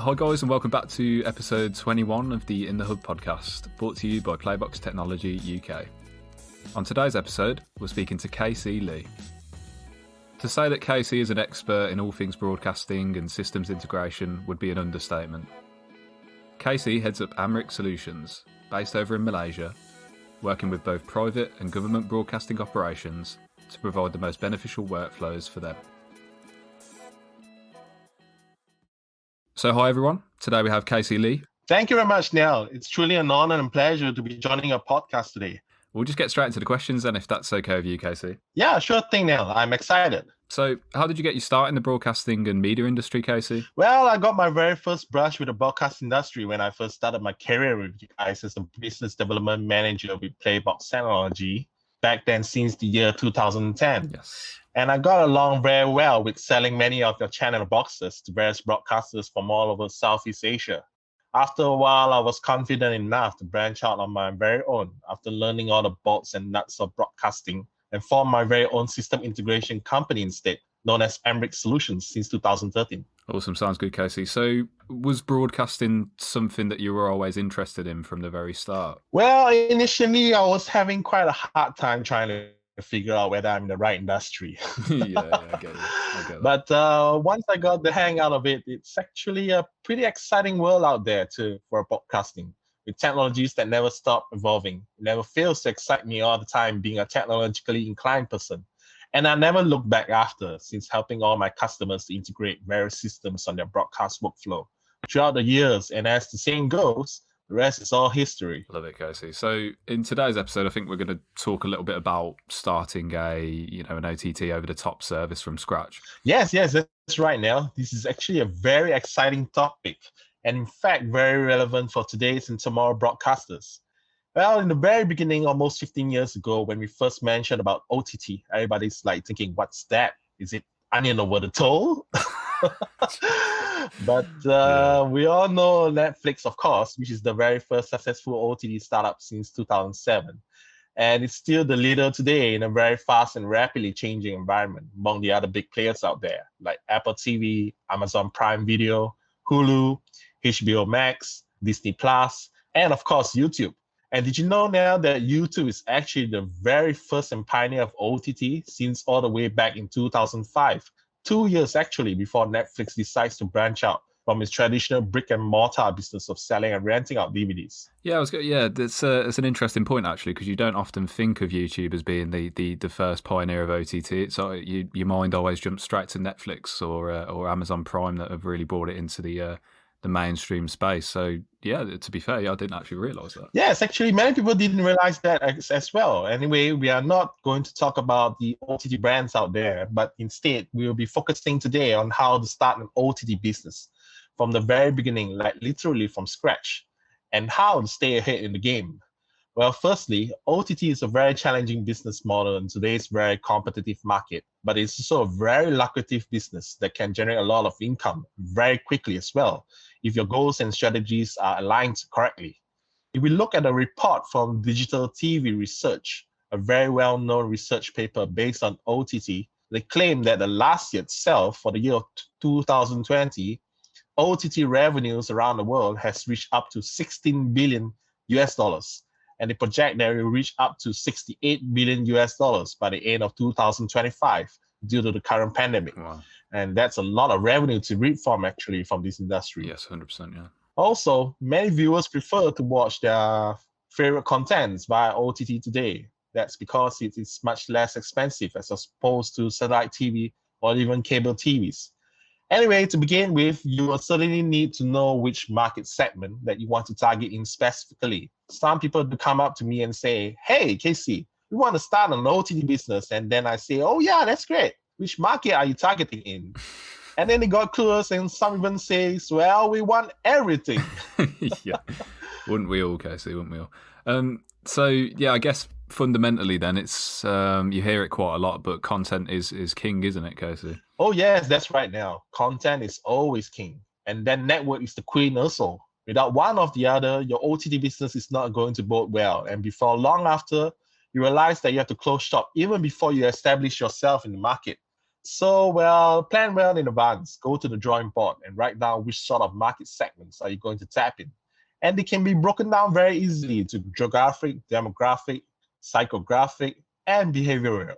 Hi guys, and welcome back to episode 21 of the In the Hub podcast, brought to you by Playbox Technology UK. On today's episode, we're speaking to KC Lee. To say that KC is an expert in all things broadcasting and systems integration would be an understatement. KC heads up Amrick Solutions, based over in Malaysia, working with both private and government broadcasting operations to provide the most beneficial workflows for them. So hi everyone, today we have KC Lee. Thank you very much, Neil. It's truly an honor and pleasure to be joining your podcast today. We'll just get straight into the questions then, if that's okay with you, KC. Yeah, sure thing, Neil. I'm excited. So how did you get your start in the broadcasting and media industry, KC? Well, I got my very first brush with the broadcast industry when I first started my career with you guys as a business development manager with Playbox Technology, back then since the year 2010. Yes. And I got along very well with selling many of your channel boxes to various broadcasters from all over Southeast Asia. After a while, I was confident enough to branch out on my very own after learning all the bolts and nuts of broadcasting and form my very own system integration company instead, known as Amrick Solutions since 2013. Awesome. Sounds good, Casey. So was broadcasting something that you were always interested in from the very start? Well, initially, I was having quite a hard time trying to figure out whether I'm in the right industry. Yeah, I get it. But once I got the hang out of it, it's actually a pretty exciting world out there for broadcasting, with technologies that never stop evolving. It never fails to excite me all the time, being a technologically inclined person. And I never look back after, since helping all my customers to integrate various systems on their broadcast workflow throughout the years. And as the saying goes, the rest is all history. Love it, Casey. So in today's episode, I think we're going to talk a little bit about starting an OTT over-the-top service from scratch. Yes, that's right, Neil. This is actually a very exciting topic, and in fact, very relevant for today's and tomorrow broadcasters. Well, in the very beginning, almost 15 years ago, when we first mentioned about OTT, everybody's like thinking, what's that? Is it onion over the toe? But we all know Netflix, of course, which is the very first successful OTT startup since 2007. And it's still the leader today in a very fast and rapidly changing environment among the other big players out there, like Apple TV, Amazon Prime Video, Hulu, HBO Max, Disney Plus, and of course, YouTube. And did you know now that YouTube is actually the very first and pioneer of OTT since all the way back in 2005? 2 years actually before Netflix decides to branch out from its traditional brick and mortar business of selling and renting out DVDs. It's an interesting point actually, because you don't often think of YouTube as being the first pioneer of OTT. It's your mind always jumps straight to Netflix or Amazon Prime that have really brought it into the mainstream space. So yeah, to be fair, I didn't actually realize that. Yes, actually, many people didn't realize that as well. Anyway, we are not going to talk about the OTT brands out there, but instead we will be focusing today on how to start an OTT business from the very beginning, like literally from scratch, and how to stay ahead in the game. Well, firstly, OTT is a very challenging business model in today's very competitive market, but it's also a very lucrative business that can generate a lot of income very quickly as well, if your goals and strategies are aligned correctly. If we look at a report from Digital TV Research, a very well-known research paper based on OTT, they claim that the last year itself, for the year of 2020, OTT revenues around the world has reached up to $16 billion US. And they project that it will reach up to $68 billion US by the end of 2025 due to the current pandemic. Wow. And that's a lot of revenue to reap from actually from this industry. Yes, 100%, yeah. Also, many viewers prefer to watch their favorite contents via OTT today. That's because it is much less expensive as opposed to satellite TV or even cable TVs. Anyway, to begin with, you will certainly need to know which market segment that you want to target in specifically. Some people do come up to me and say, hey, KC, we want to start an OTT business. And then I say, oh yeah, that's great. Which market are you targeting in? And then they got clueless, and some even says, well, we want everything. Yeah, wouldn't we all, Casey? Wouldn't we all? So yeah, I guess fundamentally then it's you hear it quite a lot, but content is king, isn't it, Casey? Oh yes, that's right. Now content is always king, and then network is the queen also. Without one or the other, your OTT business is not going to bode well, and before long after, you realize that you have to close shop even before you establish yourself in the market. So, well, plan well in advance. Go to the drawing board and write down which sort of market segments are you going to tap in. And they can be broken down very easily to geographic, demographic, psychographic, and behavioral.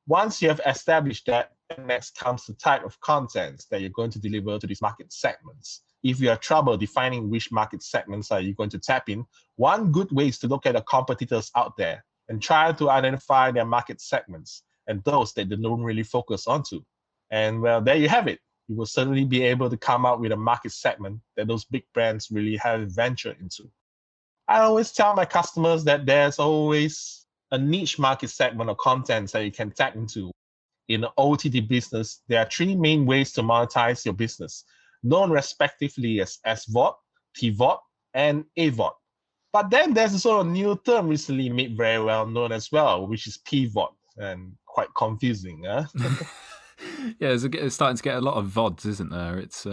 Once you have established that, next comes the type of contents that you're going to deliver to these market segments. If you have trouble defining which market segments are you going to tap in, one good way is to look at the competitors out there and try to identify their market segments and those that they don't really focus onto. And well, there you have it. You will certainly be able to come up with a market segment that those big brands really have ventured into. I always tell my customers that there's always a niche market segment of contents that you can tap into. In the OTT business, there are three main ways to monetize your business, known respectively as SVOD, Pvod, and AVOD. But then there's also a new term recently made very well known as well, which is Pvod, and quite confusing. Huh? Yeah, it's starting to get a lot of VODs, isn't there? It's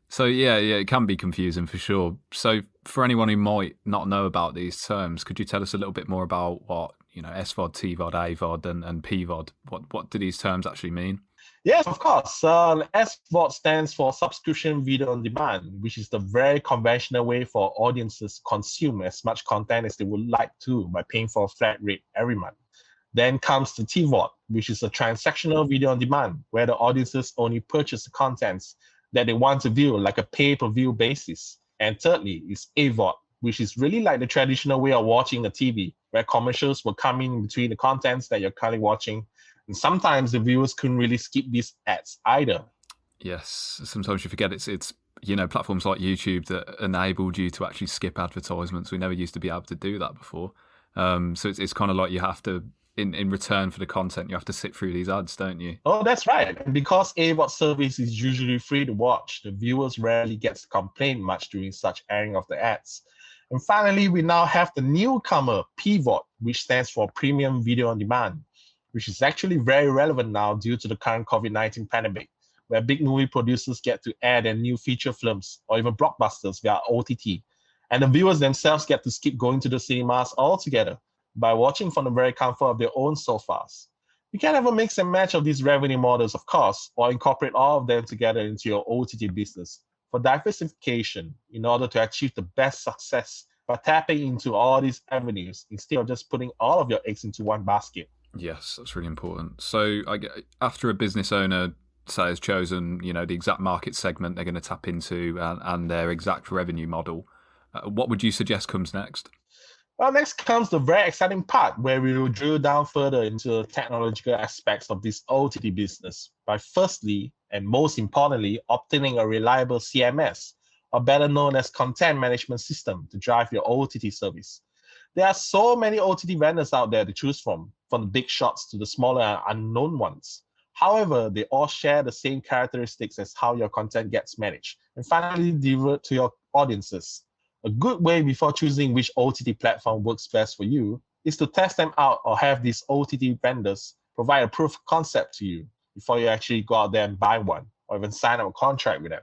so yeah, it can be confusing for sure. So for anyone who might not know about these terms, could you tell us a little bit more about what SVOD, TVOD, AVOD, and PVOD? What do these terms actually mean? Yes, of course. SVOD stands for Subscription Video on Demand, which is the very conventional way for audiences to consume as much content as they would like to by paying for a flat rate every month. Then comes the TVOD, which is a transactional video on demand, where the audiences only purchase the contents that they want to view, like a pay-per-view basis. And thirdly is AVOD, which is really like the traditional way of watching a TV, where commercials will come in between the contents that you're currently watching. And sometimes the viewers couldn't really skip these ads either. Yes, sometimes you forget it's platforms like YouTube that enabled you to actually skip advertisements. We never used to be able to do that before. So it's kind of like you have to, in return for the content, you have to sit through these ads, don't you? Oh, that's right. And because AVOD service is usually free to watch, the viewers rarely get to complain much during such airing of the ads. And finally, we now have the newcomer, Pvod, which stands for Premium Video on Demand, which is actually very relevant now due to the current COVID-19 pandemic, where big movie producers get to air their new feature films or even blockbusters via OTT. And the viewers themselves get to skip going to the cinemas altogether by watching from the very comfort of their own sofas. You can have a mix and match of these revenue models, of course, or incorporate all of them together into your OTT business for diversification in order to achieve the best success by tapping into all these avenues instead of just putting all of your eggs into one basket. Yes, that's really important. So after a business owner, say, has chosen, the exact market segment they're going to tap into and their exact revenue model, what would you suggest comes next? Well, next comes the very exciting part where we will drill down further into the technological aspects of this OTT business by firstly, and most importantly, obtaining a reliable CMS, or better known as content management system, to drive your OTT service. There are so many OTT vendors out there to choose from the big shots to the smaller and unknown ones. However, they all share the same characteristics as how your content gets managed and finally delivered to your audiences. A good way before choosing which OTT platform works best for you is to test them out or have these OTT vendors provide a proof of concept to you before you actually go out there and buy one or even sign up a contract with them.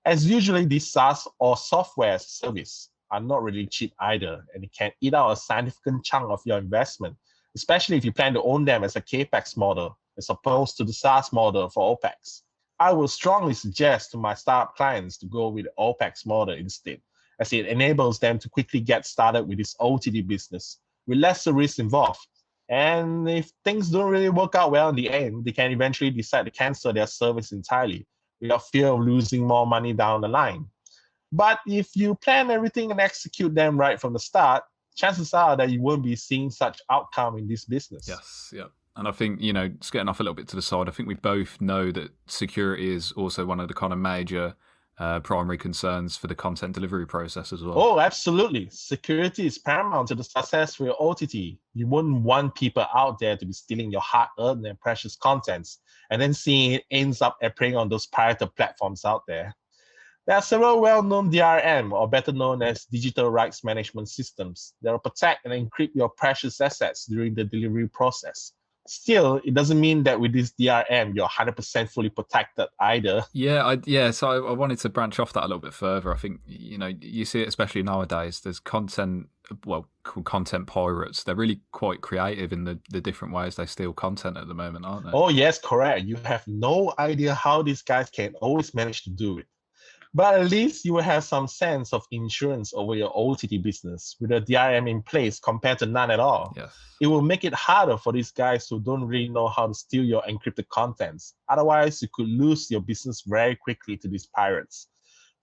As usually, these SaaS or software as a service are not really cheap either, and it can eat out a significant chunk of your investment, especially if you plan to own them as a CAPEX model as opposed to the SaaS model for OPEX. I will strongly suggest to my startup clients to go with the OPEX model instead, as it enables them to quickly get started with this OTT business with lesser risk involved. And if things don't really work out well in the end, they can eventually decide to cancel their service entirely without fear of losing more money down the line. But if you plan everything and execute them right from the start, chances are that you won't be seeing such outcome in this business. Yes, yeah. And I think, just getting off a little bit to the side, I think we both know that security is also one of the kind of major primary concerns for the content delivery process as well. Oh, absolutely. Security is paramount to the success for your OTT. You wouldn't want people out there to be stealing your hard-earned and precious contents and then seeing it ends up appearing on those pirated platforms out there. There are several well-known DRM, or better known as digital rights management systems, that will protect and encrypt your precious assets during the delivery process. Still, it doesn't mean that with this DRM, you're 100% fully protected either. So I wanted to branch off that a little bit further. I think, you see it especially nowadays. There's content called content pirates. They're really quite creative in the different ways they steal content at the moment, aren't they? Oh, yes, correct. You have no idea how these guys can always manage to do it. But at least you will have some sense of insurance over your OTT business with a DRM in place compared to none at all. Yes. It will make it harder for these guys who don't really know how to steal your encrypted contents. Otherwise, you could lose your business very quickly to these pirates.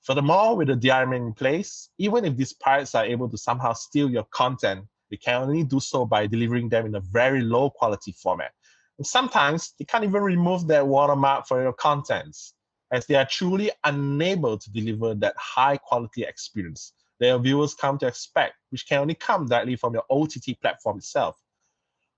Furthermore, with the DRM in place, even if these pirates are able to somehow steal your content, they can only do so by delivering them in a very low quality format. And sometimes they can't even remove that watermark for your contents, as they are truly unable to deliver that high quality experience that your viewers come to expect, which can only come directly from your OTT platform itself.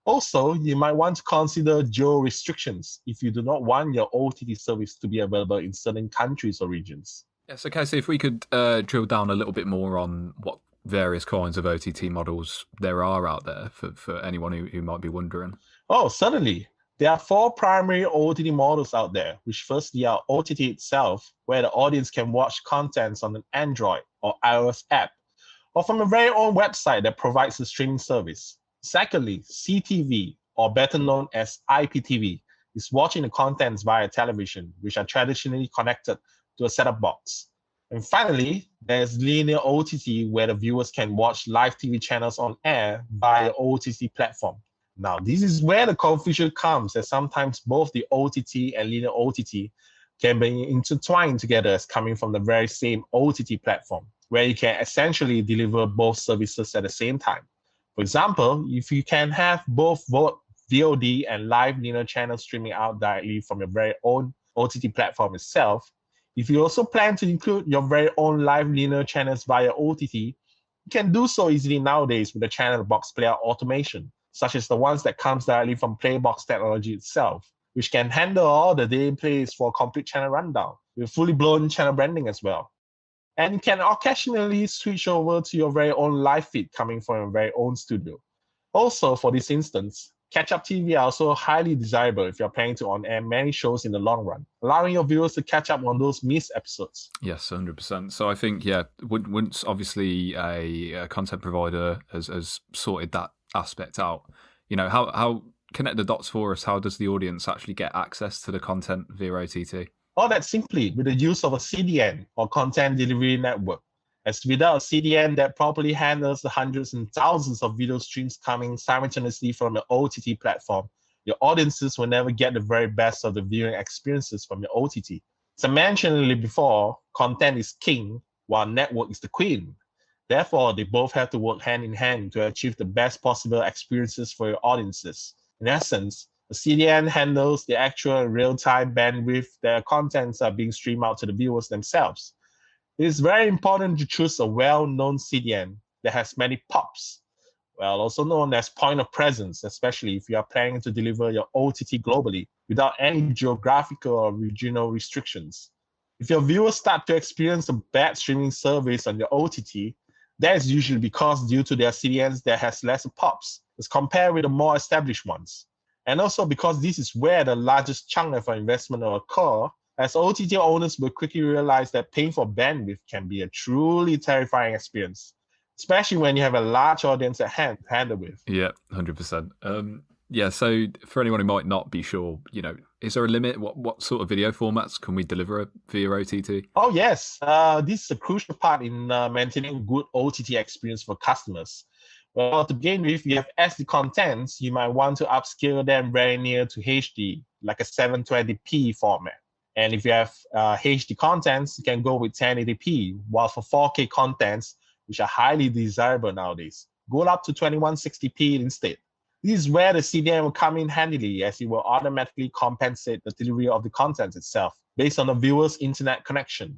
Also, you might want to consider geo restrictions if you do not want your OTT service to be available in certain countries or regions. Yes, okay, so if we could drill down a little bit more on what various kinds of OTT models there are out there for anyone who might be wondering. Oh, certainly. There are 4 primary OTT models out there, which firstly are OTT itself, where the audience can watch contents on an Android or iOS app, or from a very own website that provides a streaming service. Secondly, CTV, or better known as IPTV, is watching the contents via television, which are traditionally connected to a set-top box. And finally, there's linear OTT, where the viewers can watch live TV channels on air via OTT platform. Now, this is where the confusion comes, as sometimes both the OTT and linear OTT can be intertwined together as coming from the very same OTT platform, where you can essentially deliver both services at the same time. For example, if you can have both VOD and live linear channels streaming out directly from your very own OTT platform itself, if you also plan to include your very own live linear channels via OTT, you can do so easily nowadays with the channel box player automation, such as the ones that comes directly from Playbox technology itself, which can handle all the day plays for a complete channel rundown with fully blown channel branding as well. And you can occasionally switch over to your very own live feed coming from your very own studio. Also, for this instance, catch-up TV are also highly desirable if you're planning to on-air many shows in the long run, allowing your viewers to catch up on those missed episodes. Yes, 100%. So I think, once obviously a content provider has sorted that aspect out, how connect the dots for us. How does the audience actually get access to the content via OTT? All that simply with the use of a CDN or content delivery network. As without a CDN that properly handles the hundreds and thousands of video streams coming simultaneously from the OTT platform, your audiences will never get the very best of the viewing experiences from your OTT. As I mentioned before, content is king, while network is the queen. Therefore, they both have to work hand in hand to achieve the best possible experiences for your audiences. In essence, the CDN handles the actual real-time bandwidth that contents are being streamed out to the viewers themselves. It is very important to choose a well-known CDN that has many POPs, also known as point of presence, especially if you are planning to deliver your OTT globally without any geographical or regional restrictions. If your viewers start to experience a bad streaming service on your OTT, that is usually because due to their CDNs that has less POPs as compared with the more established ones. And also because this is where the largest chunk of investment will occur, as OTT owners will quickly realize that paying for bandwidth can be a truly terrifying experience, especially when you have a large audience at hand to handle with. Yeah, 100%. So for anyone who might not be sure, is there a limit? What sort of video formats can we deliver via OTT? Oh, yes. This is a crucial part in maintaining a good OTT experience for customers. Well, to begin with, if you have SD contents, you might want to upscale them very near to HD, like a 720p format. And if you have HD contents, you can go with 1080p, while for 4K contents, which are highly desirable nowadays, go up to 2160p instead. This is where the CDN will come in handily, as it will automatically compensate the delivery of the content itself based on the viewer's internet connection.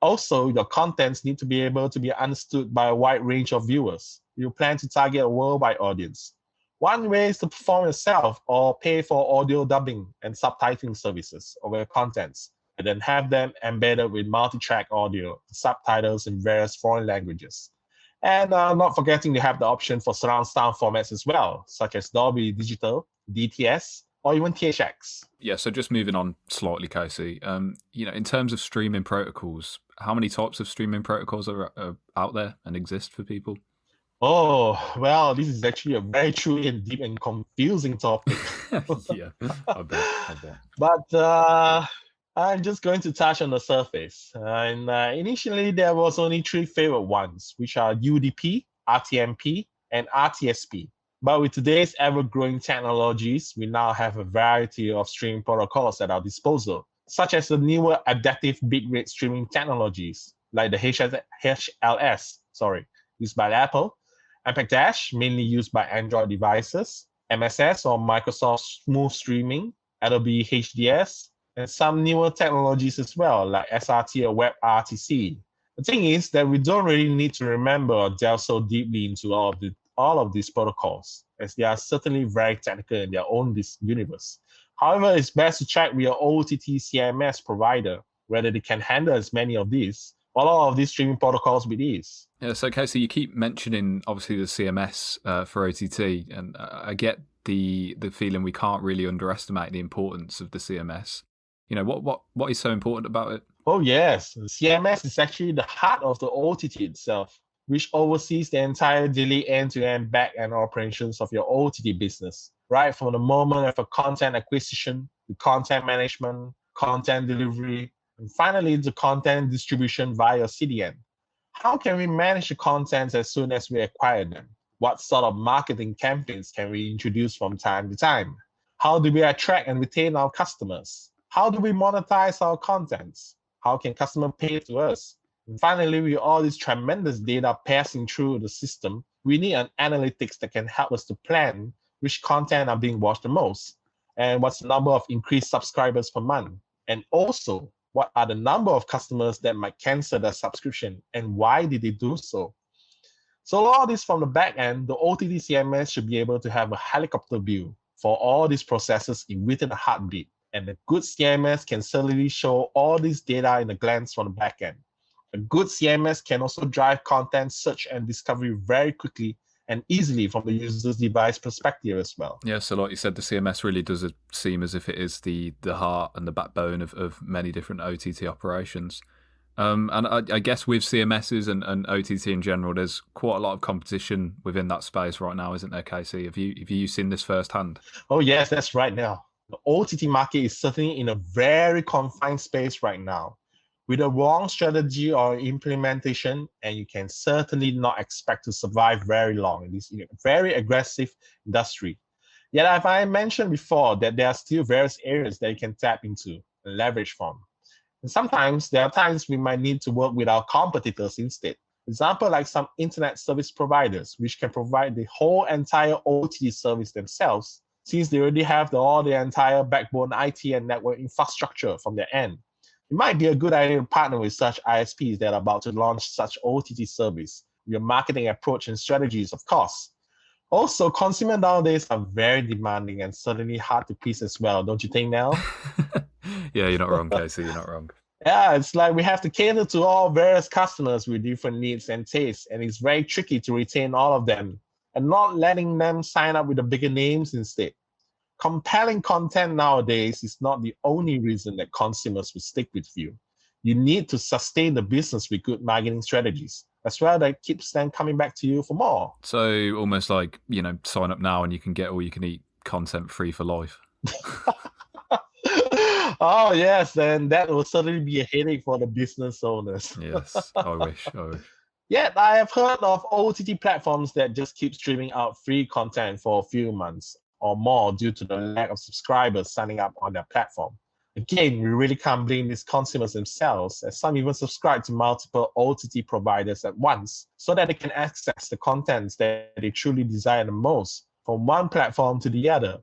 Also, your contents need to be able to be understood by a wide range of viewers. You plan to target a worldwide audience. One way is to perform yourself or pay for audio dubbing and subtitling services of your contents, and then have them embedded with multi-track audio, subtitles in various foreign languages. And not forgetting to have the option for surround sound formats as well, such as Dolby Digital, DTS, or even THX. Yeah, so just moving on slightly, Casey, in terms of streaming protocols, how many types of streaming protocols are out there and exist for people? Oh, well, this is actually a very true and deep and confusing topic. Yeah, I bet. I bet. But I'm just going to touch on the surface. And initially, there was only three favorite ones, which are UDP, RTMP, and RTSP. But with today's ever-growing technologies, we now have a variety of streaming protocols at our disposal, such as the newer adaptive bitrate streaming technologies, like the HLS, used by Apple, MPEG-Dash, mainly used by Android devices, MSS or Microsoft Smooth Streaming, Adobe HDS, and some newer technologies as well, like SRT or WebRTC. The thing is that we don't really need to remember or delve so deeply into all of these protocols, as they are certainly very technical in their own universe. However, it's best to check with your OTT CMS provider whether they can handle as many of these, or all of these streaming protocols with ease. Yeah, so Casey, you keep mentioning obviously the CMS for OTT, and I get the feeling we can't really underestimate the importance of the CMS. You know, what is so important about it? Oh yes, CMS is actually the heart of the OTT itself, which oversees the entire daily end-to-end back-end operations of your OTT business, right from the moment of a content acquisition, to content management, content delivery, and finally the content distribution via CDN. How can we manage the contents as soon as we acquire them? What sort of marketing campaigns can we introduce from time to time? How do we attract and retain our customers? How do we monetize our contents? How can customers pay to us? And finally, with all this tremendous data passing through the system, we need an analytics that can help us to plan which content are being watched the most, and what's the number of increased subscribers per month, and also what are the number of customers that might cancel their subscription and why did they do so? So all this from the back end, the OTT CMS should be able to have a helicopter view for all these processes within a heartbeat. And a good CMS can certainly show all this data in a glance from the back end. A good CMS can also drive content search and discovery very quickly and easily from the user's device perspective as well. Yeah, so like you said, the CMS really does seem as if it is the heart and the backbone of many different OTT operations. And I guess with CMSs and OTT in general, there's quite a lot of competition within that space right now, isn't there, Casey? Have you seen this firsthand? Oh yes, that's right now. The OTT market is certainly in a very confined space right now. With a wrong strategy or implementation, and you can certainly not expect to survive very long in this very aggressive industry. Yet, as I mentioned before, that there are still various areas that you can tap into and leverage from. And sometimes there are times we might need to work with our competitors instead. For example, like some internet service providers, which can provide the whole entire OTT service themselves, since they already have all the entire backbone IT and network infrastructure from their end. It might be a good idea to partner with such ISPs that are about to launch such OTT service, your marketing approach and strategies, of course. Also, consumers nowadays are very demanding and certainly hard to please as well, don't you think, Nell? Yeah, you're not wrong, Casey. You're not wrong. Yeah, it's like we have to cater to all various customers with different needs and tastes, and it's very tricky to retain all of them and not letting them sign up with the bigger names instead. Compelling content nowadays is not the only reason that consumers will stick with you. You need to sustain the business with good marketing strategies as well that keeps them coming back to you for more. So almost like, sign up now and you can get all you can eat content free for life. Oh, yes, and that will certainly be a headache for the business owners. Yes, I wish. Yet, I have heard of OTT platforms that just keep streaming out free content for a few months or more due to the lack of subscribers signing up on their platform. Again, we really can't blame these consumers themselves, as some even subscribe to multiple OTT providers at once so that they can access the contents that they truly desire the most from one platform to the other.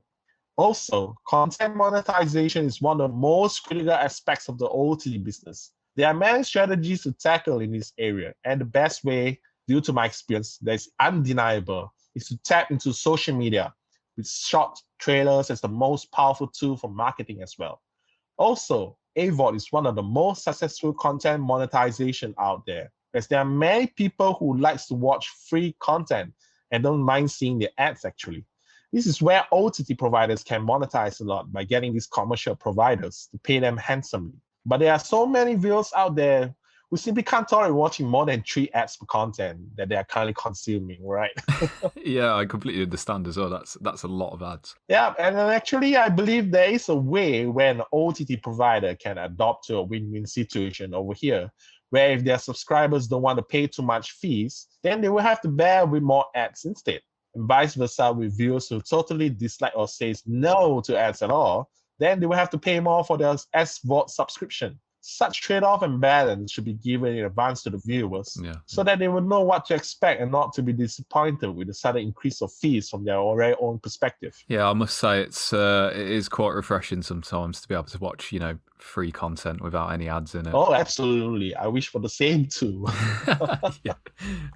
Also, content monetization is one of the most critical aspects of the OTT business. There are many strategies to tackle in this area, and the best way, due to my experience, that is undeniable, is to tap into social media, with short trailers as the most powerful tool for marketing as well. Also, Pvod is one of the most successful content monetization out there, as there are many people who likes to watch free content and don't mind seeing the ads actually. This is where OTT providers can monetize a lot by getting these commercial providers to pay them handsomely. But there are so many viewers out there we simply can't tolerate watching more than 3 ads per content that they are currently consuming, right? Yeah, I completely understand as well. That's a lot of ads. Yeah, and then actually, I believe there is a way where an OTT provider can adopt to a win-win situation over here, where if their subscribers don't want to pay too much fees, then they will have to bear with more ads instead. And vice versa with viewers who totally dislike or says no to ads at all, then they will have to pay more for their SVOD subscription. Such trade-off and balance should be given in advance to the viewers so that they will know what to expect and not to be disappointed with the sudden increase of fees from their very own perspective. Yeah, I must say it is quite refreshing sometimes to be able to watch, free content without any ads in it. Oh, absolutely. I wish for the same too. Yeah,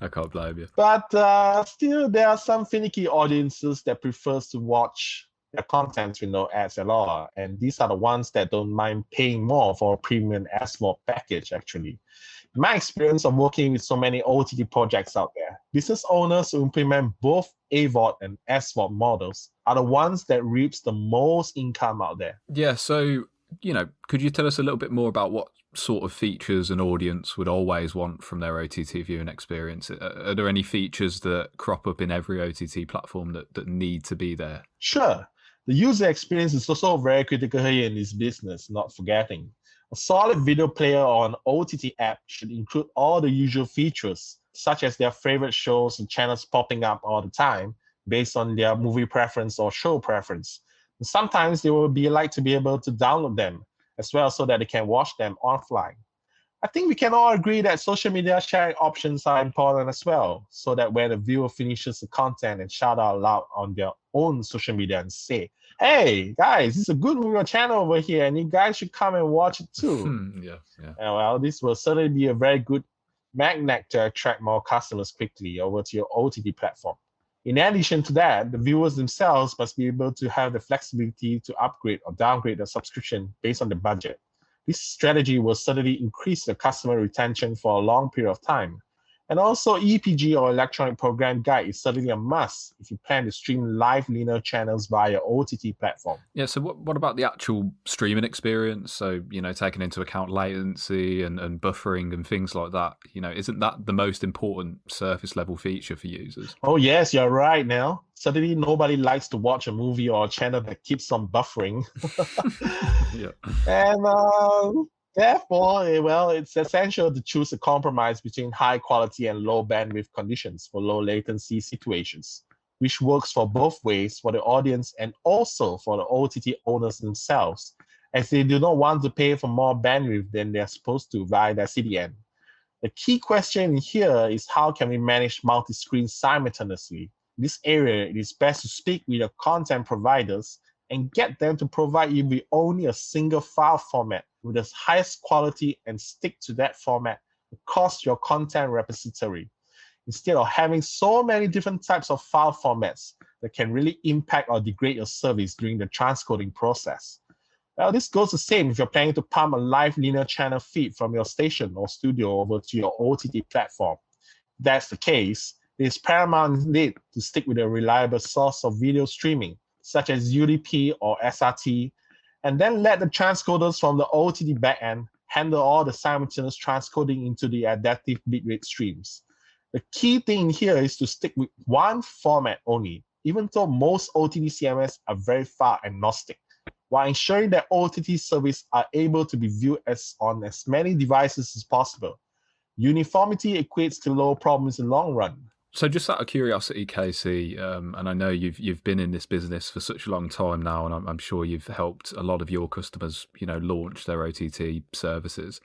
I can't blame you. But still, there are some finicky audiences that prefers to watch their content with no ads at all. And these are the ones that don't mind paying more for a premium SVOD package, actually. In my experience of working with so many OTT projects out there, business owners who implement both AVOD and SVOD models are the ones that reaps the most income out there. Yeah, so, could you tell us a little bit more about what sort of features an audience would always want from their OTT viewing experience? Are there any features that crop up in every OTT platform that need to be there? Sure. The user experience is also very critical here in this business, not forgetting. A solid video player or an OTT app should include all the usual features, such as their favorite shows and channels popping up all the time based on their movie preference or show preference. And sometimes they will like to be able to download them as well so that they can watch them offline. I think we can all agree that social media sharing options are important as well, so that when the viewer finishes the content and shout out loud on their own social media and say, "Hey guys, this is a good movie channel over here, and you guys should come and watch it too." Yeah. And well, this will certainly be a very good magnet to attract more customers quickly over to your OTT platform. In addition to that, the viewers themselves must be able to have the flexibility to upgrade or downgrade their subscription based on the budget. This strategy will certainly increase the customer retention for a long period of time. And also, EPG or electronic program guide is certainly a must if you plan to stream live linear channels via OTT platform. Yeah, so what about the actual streaming experience? So, taking into account latency and buffering and things like that, isn't that the most important surface level feature for users? Oh, yes, you're right now. Certainly, nobody likes to watch a movie or a channel that keeps on buffering. Yeah. And therefore, well, it's essential to choose a compromise between high quality and low bandwidth conditions for low latency situations, which works for both ways for the audience and also for the OTT owners themselves, as they do not want to pay for more bandwidth than they're supposed to via their CDN. The key question here is how can we manage multi-screen simultaneously? In this area, it is best to speak with your content providers and get them to provide you with only a single file format with the highest quality and stick to that format across your content repository, instead of having so many different types of file formats that can really impact or degrade your service during the transcoding process. Well, this goes the same if you're planning to pump a live linear channel feed from your station or studio over to your OTT platform. If that's the case, it is paramount indeed to stick with a reliable source of video streaming, such as UDP or SRT, and then let the transcoders from the OTT backend handle all the simultaneous transcoding into the adaptive bitrate streams. The key thing here is to stick with one format only, even though most OTT CMS are very far agnostic, while ensuring that OTT services are able to be viewed on as many devices as possible. Uniformity equates to low problems in the long run. So just out of curiosity, Casey, and I know you've been in this business for such a long time now, and I'm sure you've helped a lot of your customers, launch their OTT services.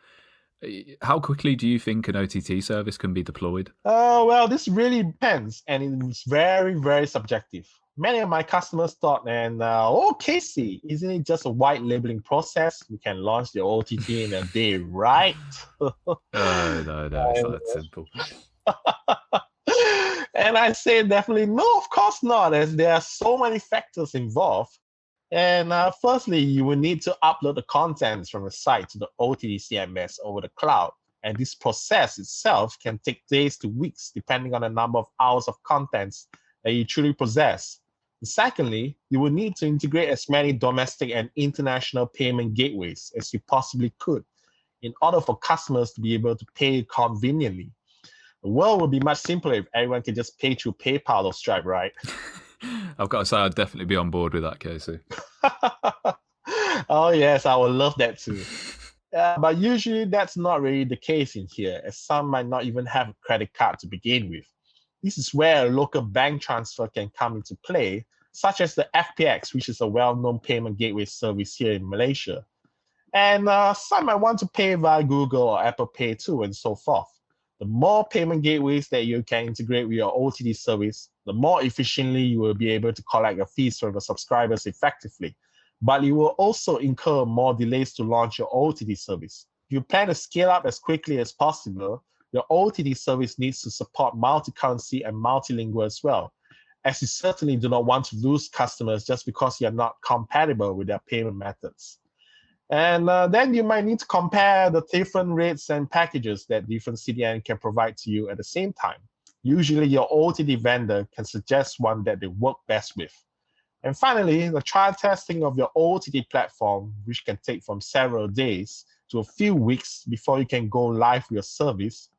How quickly do you think an OTT service can be deployed? Well, this really depends, and it's very, very subjective. Many of my customers thought, Casey, isn't it just a white labeling process? We can launch the OTT in a day, right? No, it's not that simple. And I say definitely no, of course not, as there are so many factors involved. And firstly, you will need to upload the contents from the site to the OTT CMS over the cloud. And this process itself can take days to weeks, depending on the number of hours of contents that you truly possess. And secondly, you will need to integrate as many domestic and international payment gateways as you possibly could. in order for customers to be able to pay conveniently. The world would be much simpler if everyone could just pay through PayPal or Stripe, right? I've got to say, I'd definitely be on board with that, Casey. Oh, yes, I would love that too. But usually that's not really the case in here, as some might not even have a credit card to begin with. This is where a local bank transfer can come into play, such as the FPX, which is a well-known payment gateway service here in Malaysia. And some might want to pay via Google or Apple Pay too, and so forth. The more payment gateways that you can integrate with your OTT service, the more efficiently you will be able to collect your fees from the subscribers effectively. But you will also incur more delays to launch your OTT service. If you plan to scale up as quickly as possible, your OTT service needs to support multi-currency and multilingual as well, as you certainly do not want to lose customers just because you are not compatible with their payment methods. And then you might need to compare the different rates and packages that different CDN can provide to you at the same time. Usually your OTT vendor can suggest one that they work best with. And finally, the trial testing of your OTT platform, which can take from several days to a few weeks before you can go live with your service.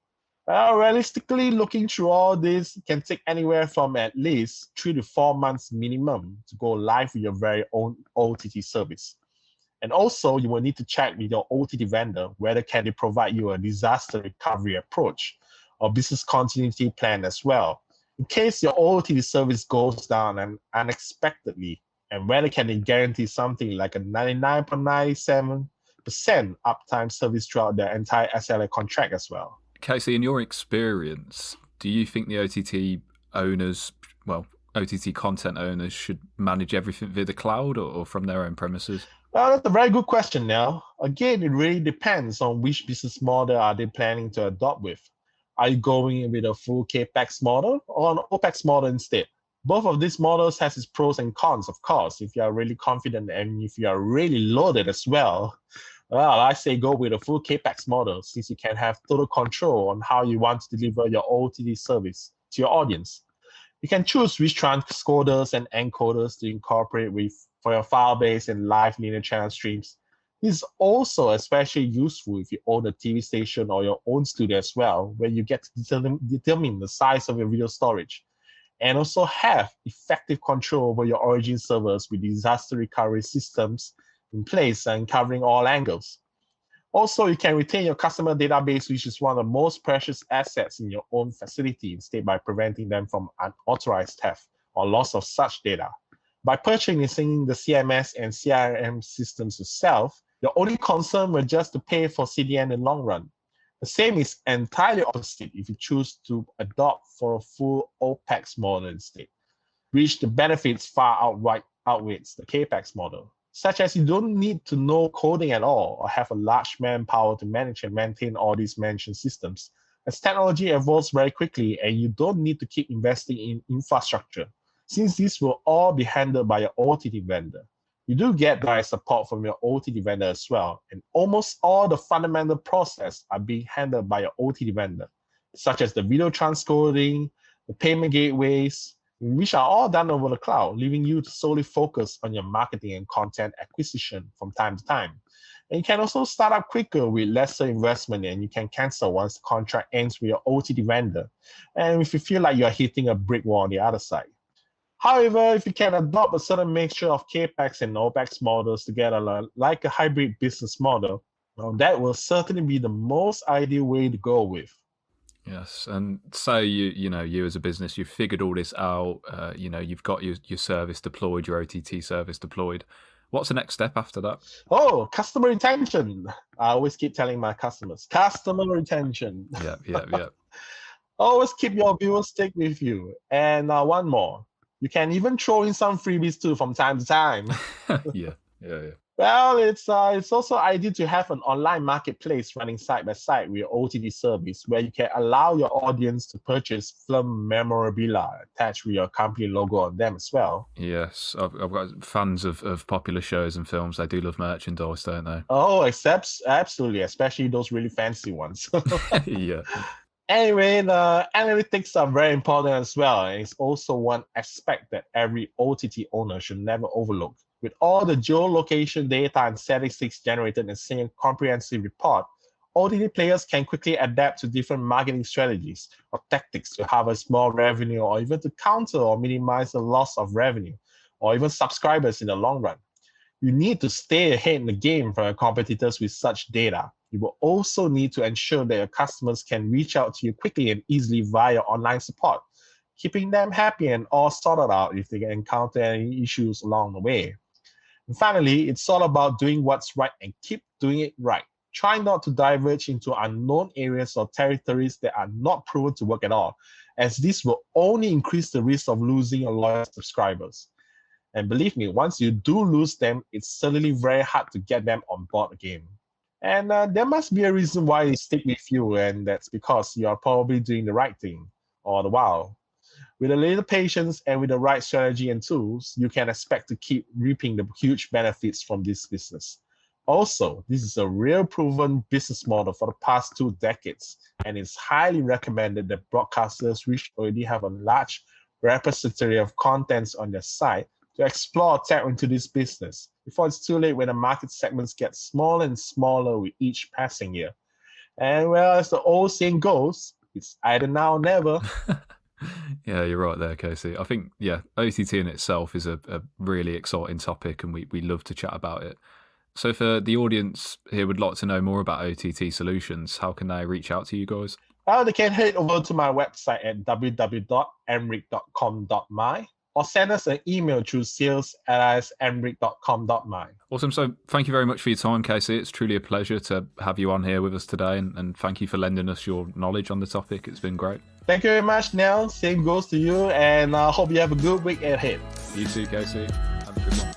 Realistically, looking through all this can take anywhere from at least 3 to 4 months minimum to go live with your very own OTT service. And also, you will need to check with your OTT vendor whether can they provide you a disaster recovery approach or business continuity plan as well, in case your OTT service goes down and unexpectedly, and whether can they guarantee something like a 99.97% uptime service throughout the entire SLA contract as well. Casey, in your experience, do you think the OTT owners, OTT content owners should manage everything via the cloud or from their own premises? Well, that's a very good question now. Again, it really depends on which business model are they planning to adopt with. Are you going with a full CAPEX model or an OPEX model instead? Both of these models has its pros and cons, of course. If you are really confident and if you are really loaded as well, I say go with a full CAPEX model, since you can have total control on how you want to deliver your OTT service to your audience. You can choose which transcoders and encoders to incorporate with for your file-based and live linear channel streams. This is also especially useful if you own a TV station or your own studio as well, where you get to determine the size of your video storage, and also have effective control over your origin servers with disaster recovery systems in place and covering all angles. Also, you can retain your customer database, which is one of the most precious assets in your own facility, instead by preventing them from unauthorized theft or loss of such data. By purchasing the CMS and CRM systems yourself, your only concern will just to pay for CDN in the long run. The same is entirely opposite if you choose to adopt for a full OPEX model instead, which the benefits far outweighs the CAPEX model, such as you don't need to know coding at all or have a large manpower to manage and maintain all these mentioned systems, as technology evolves very quickly and you don't need to keep investing in infrastructure, since this will all be handled by your OTT vendor. You do get direct support from your OTT vendor as well, and almost all the fundamental process are being handled by your OTT vendor, such as the video transcoding, the payment gateways, which are all done over the cloud, leaving you to solely focus on your marketing and content acquisition from time to time. And you can also start up quicker with lesser investment, and you can cancel once the contract ends with your OTT vendor, and if you feel like you are hitting a brick wall on the other side. However, if you can adopt a certain mixture of CAPEX and OPEX models together, like a hybrid business model, well, that will certainly be the most ideal way to go with. Yes, and say you as a business, you've figured all this out. You've got your service deployed, your OTT service deployed. What's the next step after that? Oh, customer retention. I always keep telling my customers, customer retention. Yeah. Always keep your viewers stick with you. And one more. You can even throw in some freebies too from time to time. Yeah. Well, it's also ideal to have an online marketplace running side by side with your OTT service, where you can allow your audience to purchase film memorabilia attached with your company logo on them as well. Yes, I've got fans of popular shows and films. They do love merchandise, don't they? Oh, absolutely, especially those really fancy ones. Yeah. Anyway, the analytics are very important as well, and it's also one aspect that every OTT owner should never overlook. With all the geolocation data and statistics generated in a single comprehensive report, OTT players can quickly adapt to different marketing strategies or tactics to harvest more revenue, or even to counter or minimize the loss of revenue, or even subscribers in the long run. You need to stay ahead in the game from your competitors with such data. You will also need to ensure that your customers can reach out to you quickly and easily via online support, keeping them happy and all sorted out if they encounter any issues along the way. And finally, it's all about doing what's right and keep doing it right. Try not to diverge into unknown areas or territories that are not proven to work at all, as this will only increase the risk of losing your loyal subscribers. And believe me, once you do lose them, it's certainly very hard to get them on board again. And there must be a reason why they stick with you, and that's because you are probably doing the right thing all the while. With a little patience and with the right strategy and tools, you can expect to keep reaping the huge benefits from this business. Also, this is a real proven business model for the past 2 decades, and it's highly recommended that broadcasters which already have a large repository of contents on their site to explore or tap into this business before it's too late, when the market segments get smaller and smaller with each passing year. And well, as the old saying goes, it's either now or never. Yeah, you're right there, Casey. I think, OTT in itself is a really exciting topic, and we love to chat about it. So for the audience here would like to know more about OTT Solutions, how can they reach out to you guys? They can head over to my website at www.amrick.com.my, or send us an email through sales@amrick.com.my. Awesome. So thank you very much for your time, Casey. It's truly a pleasure to have you on here with us today, and thank you for lending us your knowledge on the topic. It's been great. Thank you very much, Nell. Same goes to you, and I hope you have a good week ahead. You too, Casey. Have a good one.